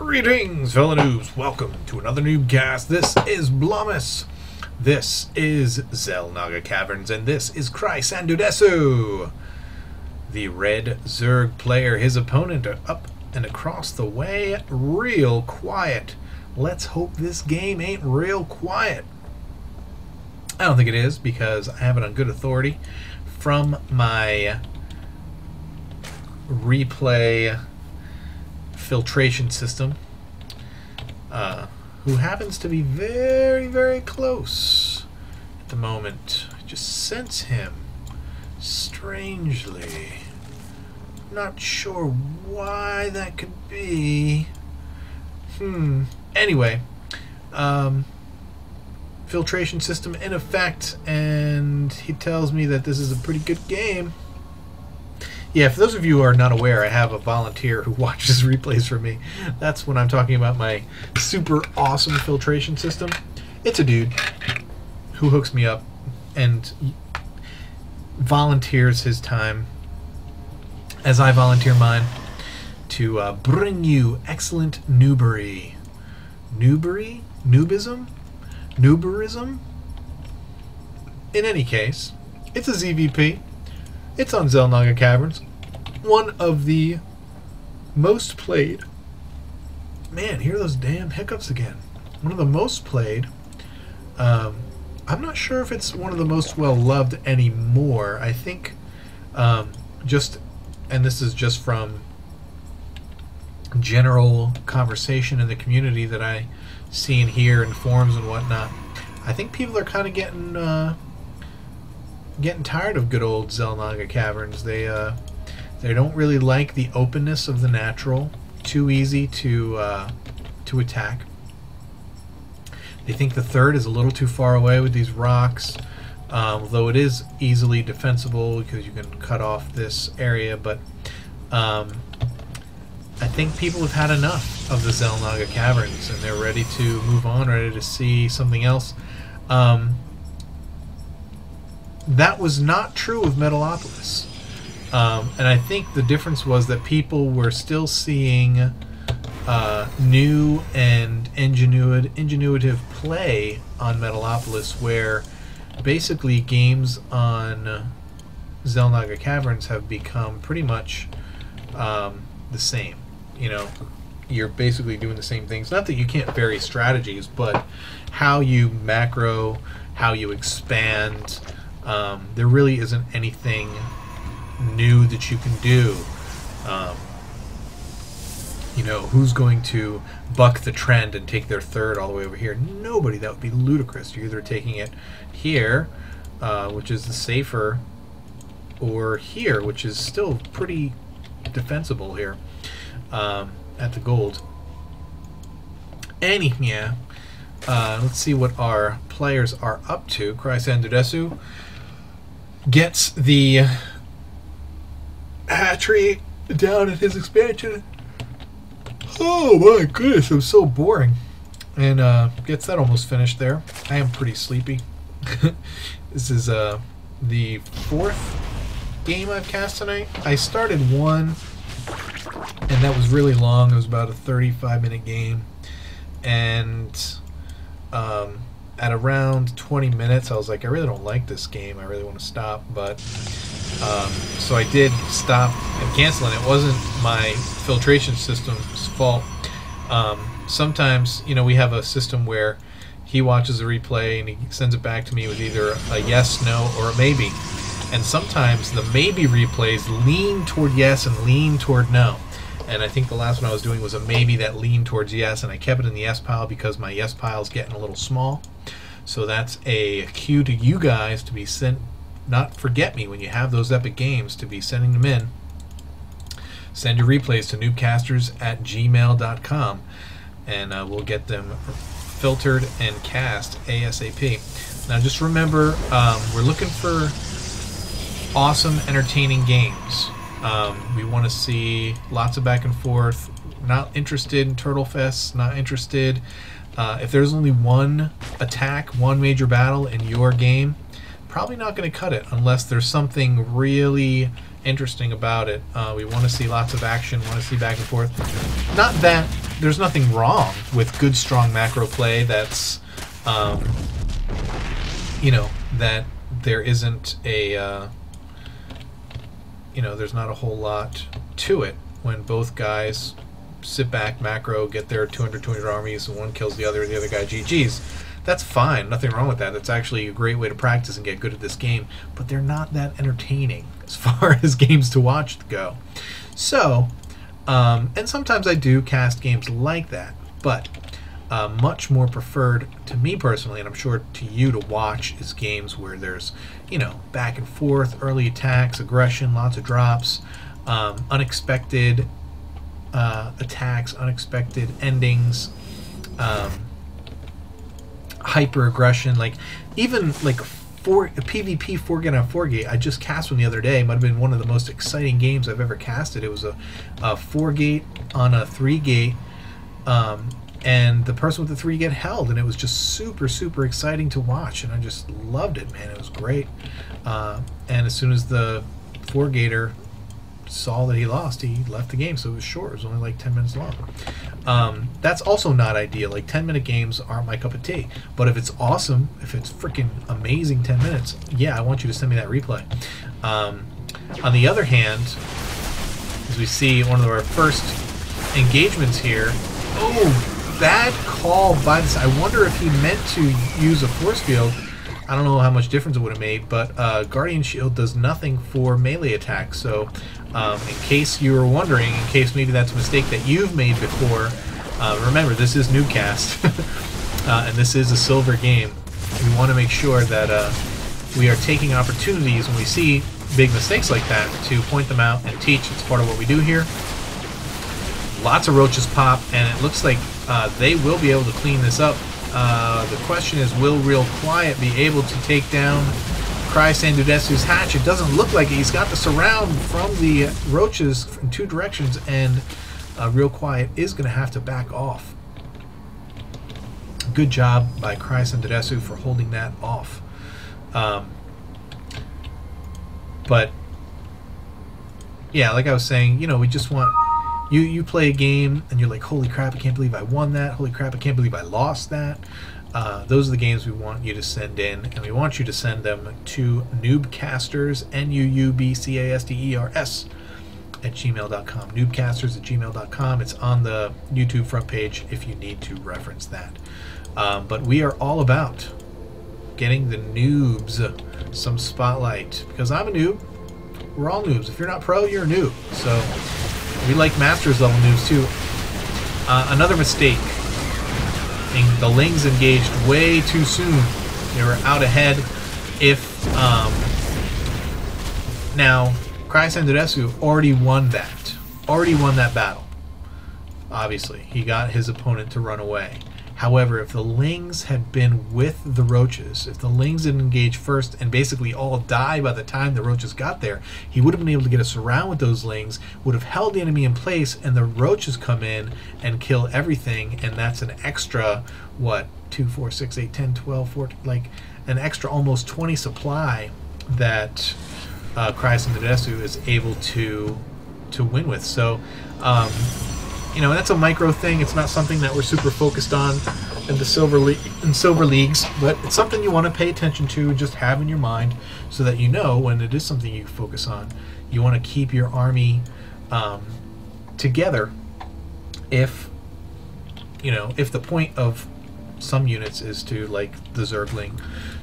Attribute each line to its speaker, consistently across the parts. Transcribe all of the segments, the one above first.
Speaker 1: Greetings, fellow noobs. Welcome to another NuubCast. This is Blomus. This is Xel'Naga Caverns, and this is Chrysandudesu. The red Zerg player, his opponent, are up and across the way, real quiet. Let's hope this game ain't real quiet. I don't think it is, because I have it on good authority from my replay filtration system, who happens to be very, very close at the moment. I just sense him strangely. Not sure why that could be. Anyway, filtration system in effect, and he tells me that this is a pretty good game. Yeah, for those of you who are not aware, I have a volunteer who watches replays for me. That's when I'm talking about my super awesome filtration system. It's a dude who hooks me up and volunteers his time, as I volunteer mine, to bring you excellent noobery. Noobery? Noobism? Nooberism? In any case, it's a ZVP. It's on Xel'Naga Caverns, one of the most played. Man, hear those damn hiccups again. One of the most played. I'm not sure if it's one of the most well loved anymore. I think and this is just from general conversation in the community that I see and hear in forums and whatnot. I think people are kind of getting tired of good old Xel'Naga Caverns. They don't really like the openness of the natural. Too easy to attack. They think the third is a little too far away with these rocks, although it is easily defensible because you can cut off this area. But I think people have had enough of the Xel'Naga Caverns, and they're ready to move on, ready to see something else. That was not true of Metalopolis. And I think the difference was that people were still seeing new and ingenuitive play on Metalopolis, where basically games on Xel'Naga Caverns have become pretty much the same. You know, you're basically doing the same things. Not that you can't vary strategies, but how you macro, how you expand. There really isn't anything new that you can do. You know, who's going to buck the trend and take their third all the way over here? Nobody. That would be ludicrous. You're either taking it here, which is the safer, or here, which is still pretty defensible here at the gold. Anyhow, let's see what our players are up to. Chrysandudesu gets the hatchery down at his expansion. Oh my goodness, I'm so boring. And gets that almost finished there. I am pretty sleepy. This is the fourth game I've cast tonight. I started one, and that was really long. It was about a 35-minute game. And at around 20 minutes, I was like, I really don't like this game. I really want to stop. But so I did stop and cancel, and it wasn't my filtration system's fault. Sometimes, you know, we have a system where he watches a replay and he sends it back to me with either a yes, no, or a maybe. And sometimes the maybe replays lean toward yes and lean toward no. And I think the last one I was doing was a maybe that leaned towards yes, and I kept it in the yes pile because my yes pile is getting a little small. So that's a cue to you guys to be sent, not forget me when you have those epic games, to be sending them in. Send your replays to noobcasters@gmail.com, and we'll get them filtered and cast ASAP. Now just remember, we're looking for awesome, entertaining games. We want to see lots of back and forth. Not interested in Turtle Fests, not interested. If there's only one attack, one major battle in your game, probably not going to cut it unless there's something really interesting about it. We want to see lots of action, want to see back and forth. Not that there's nothing wrong with good, strong macro play. That's, you know, that there isn't a, you know, there's not a whole lot to it when both guys sit back, macro, get their 200 armies, and one kills the other guy GG's. That's fine, nothing wrong with that. That's actually a great way to practice and get good at this game, but they're not that entertaining as far as games to watch go. So, and sometimes I do cast games like that, but much more preferred to me personally, and I'm sure to you to watch, is games where there's, you know, back and forth, early attacks, aggression, lots of drops, unexpected attacks, unexpected endings, hyper aggression. Like even like a PvP 4-gate on 4-gate, I just cast one the other day. It might have been one of the most exciting games I've ever casted. It was a 4-gate on a 3-gate, and the person with the 3-gate held, and it was just super exciting to watch, and I just loved it, man. It was great. And as soon as the 4-gater saw that he lost, he left the game, so it was short. It was only like 10 minutes long. That's also not ideal. Like 10-minute games aren't my cup of tea, but if it's awesome, if it's freaking amazing 10 minutes, yeah, I want you to send me that replay. On the other hand, as we see one of our first engagements here, oh, bad call by this. I wonder if he meant to use a force field. I don't know how much difference it would have made, but Guardian Shield does nothing for melee attacks. So in case you were wondering, in case maybe that's a mistake that you've made before, remember, this is NuubCast, and this is a silver game. We want to make sure that we are taking opportunities when we see big mistakes like that to point them out and teach. It's part of what we do here. Lots of roaches pop, and it looks like they will be able to clean this up. The question is, will Real Quiet be able to take down Sandudesu's hatch? It doesn't look like it. He's got the surround from the roaches in two directions, and Real Quiet is going to have to back off. Good job by Sandudesu for holding that off. But yeah, like I was saying, you know, we just want... You play a game and you're like, holy crap, I can't believe I won that. Holy crap, I can't believe I lost that. Those are the games we want you to send in, and we want you to send them to NuubCasters, NuubCasters @gmail.com. NuubCasters@gmail.com. It's on the YouTube front page if you need to reference that. But we are all about getting the noobs some spotlight, because I'm a noob. We're all noobs. If you're not pro, you're a noob. So we like Masters level noobs too. Another mistake. The Lings engaged way too soon. They were out ahead. If now Sandudesu already won that. Already won that battle. Obviously, he got his opponent to run away. However, if the Lings had been with the roaches, if the Lings didn't engage first and basically all die by the time the roaches got there, he would have been able to get a surround with those Lings, would have held the enemy in place, and the roaches come in and kill everything, and that's an extra, what, 2, 4, 6, 8, 10, 12, 14, like an extra almost 20 supply that Sandudesu is able to win with. So, you know, that's a micro thing. It's not something that we're super focused on in the silver leagues, but it's something you want to pay attention to and just have in your mind, so that you know when it is something you focus on. You want to keep your army together. If you know, if the point of some units is to, like the Zergling,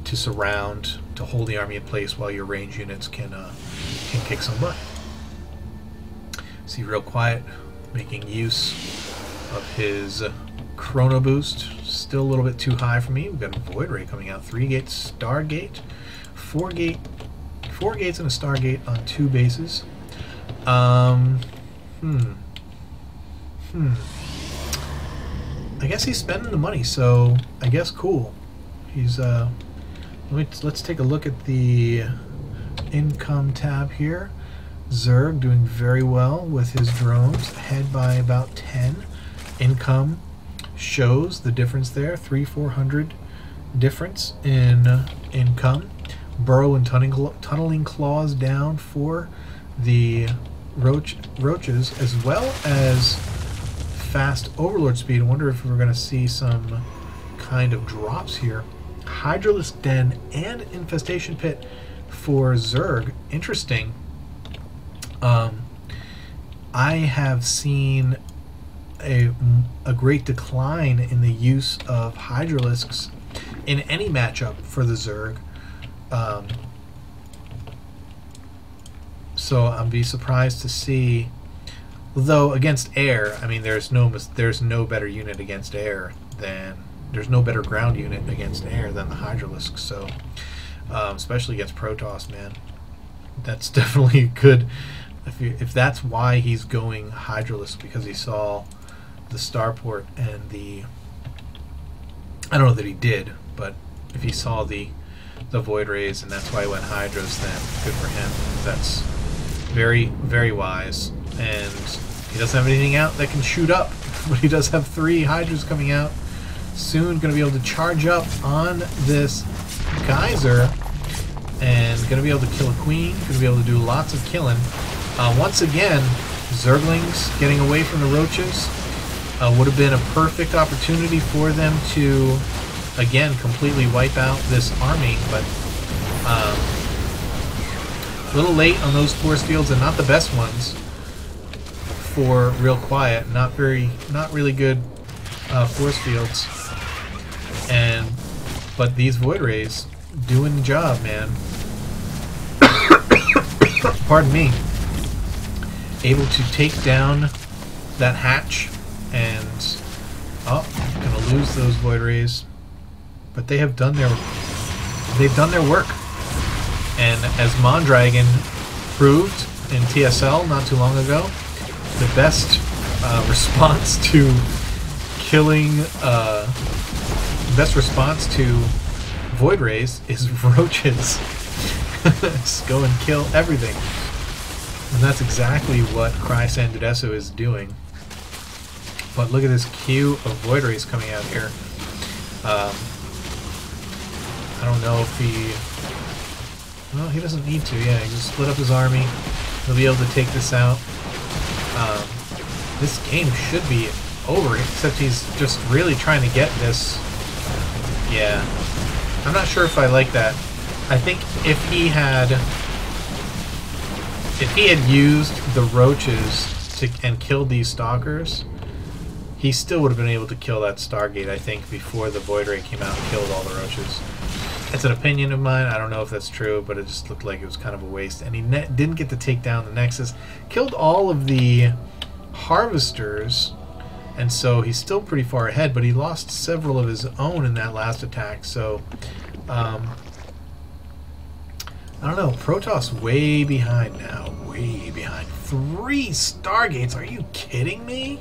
Speaker 1: to surround, to hold the army in place while your range units can kick some butt. See, Real Quiet making use of his Chrono Boost. Still a little bit too high for me. We've got a Void Ray coming out. 3-gate Stargate. 4-gate. 4 gates and a Stargate on 2 bases. I guess he's spending the money, so I guess cool. He's let's take a look at the income tab here. Zerg doing very well with his drones, ahead by about 10. Income shows the difference there, 300-400 difference in income. Burrow and tunneling claws down for the roaches, as well as fast Overlord speed. I wonder if we're going to see some kind of drops here. Hydralisk Den and Infestation Pit for Zerg. Interesting. I have seen a great decline in the use of Hydralisks in any matchup for the Zerg. So I'd be surprised to see, though against air, I mean there's no better unit against air than, there's no better ground unit against air than the Hydralisk. So especially against Protoss, man, that's definitely good. If that's why he's going Hydralisk, because he saw the starport and the, I don't know that he did, but if he saw the Void Rays and that's why he went Hydras, then good for him. That's very, very wise. And he doesn't have anything out that can shoot up, but he does have 3 Hydras coming out soon. Going to be able to charge up on this Geyser and going to be able to kill a Queen. Going to be able to do lots of killing. Once again, Zerglings getting away from the Roaches would have been a perfect opportunity for them to, again, completely wipe out this army, but a little late on those force fields, and not the best ones for Real Quiet. Not really good force fields, but these Void Rays doing the job, man. Pardon me. Able to take down that hatch, and gonna lose those Void Rays, but they have done their work. And as Mondragon proved in TSL not too long ago, the best response to killing, best response to Void Rays is Roaches. Just go and kill everything. And that's exactly what Cry-San Dudeso is doing. But look at this queue of Void Rays coming out here. I don't know if he... Well, he doesn't need to. Yeah, he just split up his army. He'll be able to take this out. This game should be over, except he's just really trying to get this. Yeah. I'm not sure if I like that. I think if he had used the Roaches and killed these Stalkers, he still would have been able to kill that Stargate, I think, before the Void Ray came out and killed all the Roaches. It's an opinion of mine. I don't know if that's true, but it just looked like it was kind of a waste. And he didn't get to take down the Nexus. Killed all of the Harvesters, and so he's still pretty far ahead, but he lost several of his own in that last attack. So, I don't know. Protoss way behind now. Way behind. 3 Stargates? Are you kidding me?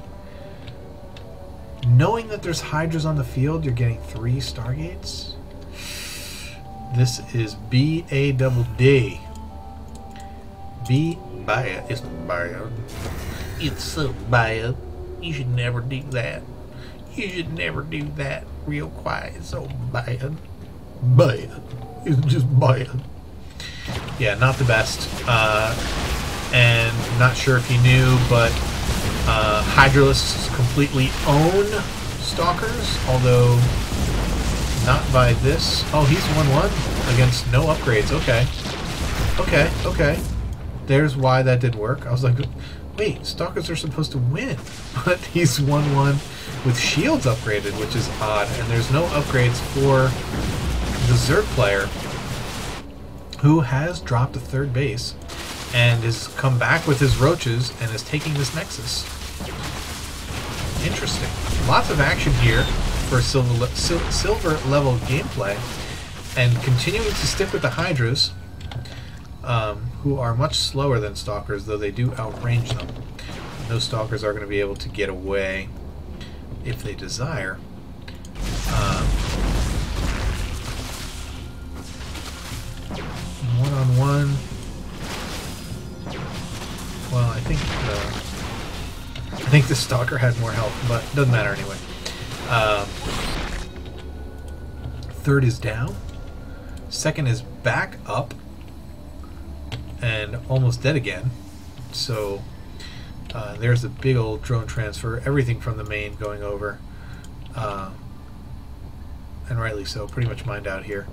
Speaker 1: Knowing that there's Hydras on the field, you're getting 3 Stargates? This is B-A-double-D. Bad. It's bad. It's so bad. You should never do that. You should never do that. Real Quiet. It's so bad. Bad. It's just bad. Yeah, not the best. And not sure if you knew, but Hydralisks completely own Stalkers, although not by this. Oh, he's 1-1 against no upgrades. Okay. Okay. There's why that did work. I was like, wait, Stalkers are supposed to win. But he's 1-1 with shields upgraded, which is odd. And there's no upgrades for the Zerg player, who has dropped a 3rd base and has come back with his Roaches and is taking this Nexus. Interesting. Lots of action here for silver level gameplay, and continuing to stick with the Hydras, who are much slower than Stalkers, though they do outrange them. And those Stalkers are going to be able to get away if they desire. One-on-one. Well, I think the Stalker had more health, but doesn't matter anyway. 3rd is down. 2nd is back up and almost dead again. So There's a big old drone transfer, everything from the main going over. And rightly so, pretty much mined out here.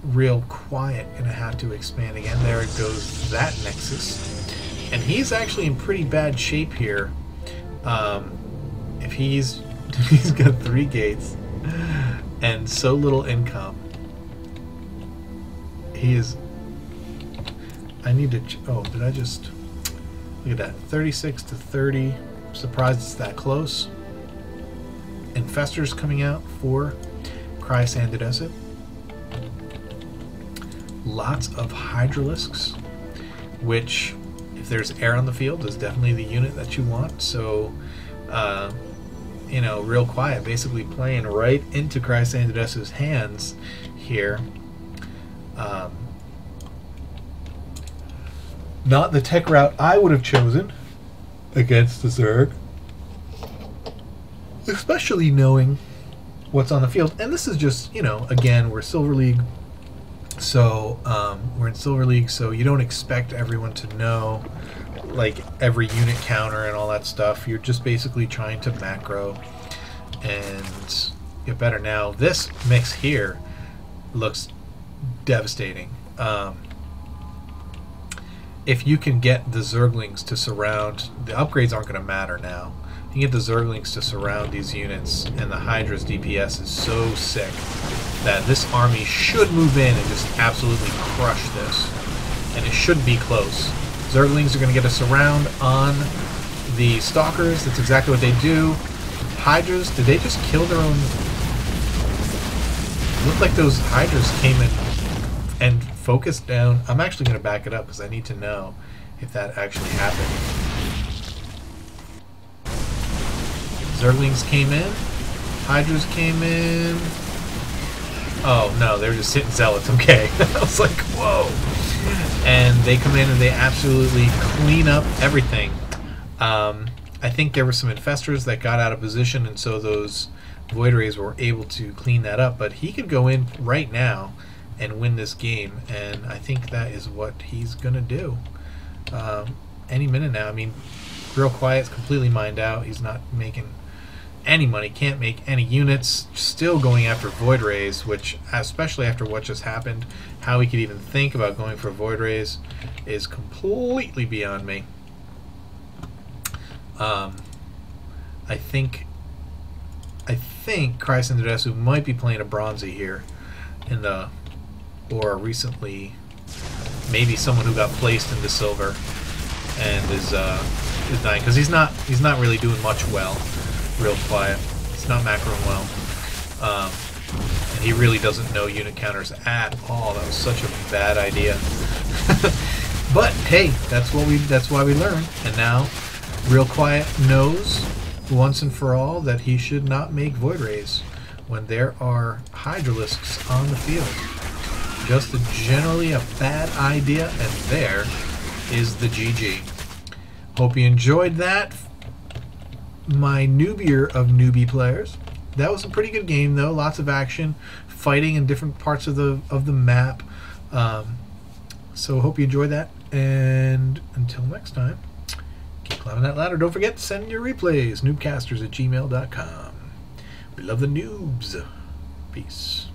Speaker 1: Real quiet, gonna have to expand again. There it goes, that Nexus. And he's actually in pretty bad shape here. If he's got 3 gates and so little income, he is. I need to. Oh, did I just look at that? 36 to 30. I'm surprised it's that close. Infestors coming out for Chrysandidessus. Lots of Hydralisks, which, if there's air on the field, is definitely the unit that you want. So, you know, real quiet, basically playing right into Chrysandidessus' hands here. Not the tech route I would have chosen against the Zerg, especially knowing what's on the field. And this is just, you know, again, we're Silver League, so we're in Silver League, so you don't expect everyone to know like every unit counter and all that stuff. You're just basically trying to macro and get better. Now this mix here looks devastating. If you can get the Zerglings to surround, the upgrades aren't going to matter now. You can get the Zerglings to surround these units, and the Hydra's DPS is so sick that this army should move in and just absolutely crush this. And it should be close. Zerglings are going to get a surround on the Stalkers. That's exactly what they do. Hydras, did they just kill their own? It looked like those Hydras came in and focused down. I'm actually going to back it up because I need to know if that actually happened. Zerglings came in. Hydras came in. Oh no, they were just hitting Zealots. Okay. I was like, whoa. And they come in and they absolutely clean up everything. I think there were some Infestors that got out of position, and so those Void Rays were able to clean that up. But he could go in right now and win this game, and I think that is what he's gonna do any minute now. I mean, real quiet, completely mined out. He's not making any money, can't make any units, still going after Void Rays, which, especially after what just happened, how he could even think about going for Void Rays is completely beyond me. I think Chrysandidessus might be playing a Bronzy here in the, or recently, maybe someone who got placed into Silver and is dying, because he's not really doing much well. Real quiet. It's not macroing well. And he really doesn't know unit counters at all. That was such a bad idea. But hey, that's why we learn. And now Real Quiet knows once and for all that he should not make Void Rays when there are Hydralisks on the field. Just generally a bad idea, and there is the GG. Hope you enjoyed that, my newbier of newbie players. That was a pretty good game though. Lots of action, fighting in different parts of the map. So hope you enjoyed that, and until next time, keep climbing that ladder. Don't forget to send your replays, noobcasters@gmail.com. We love the noobs. Peace.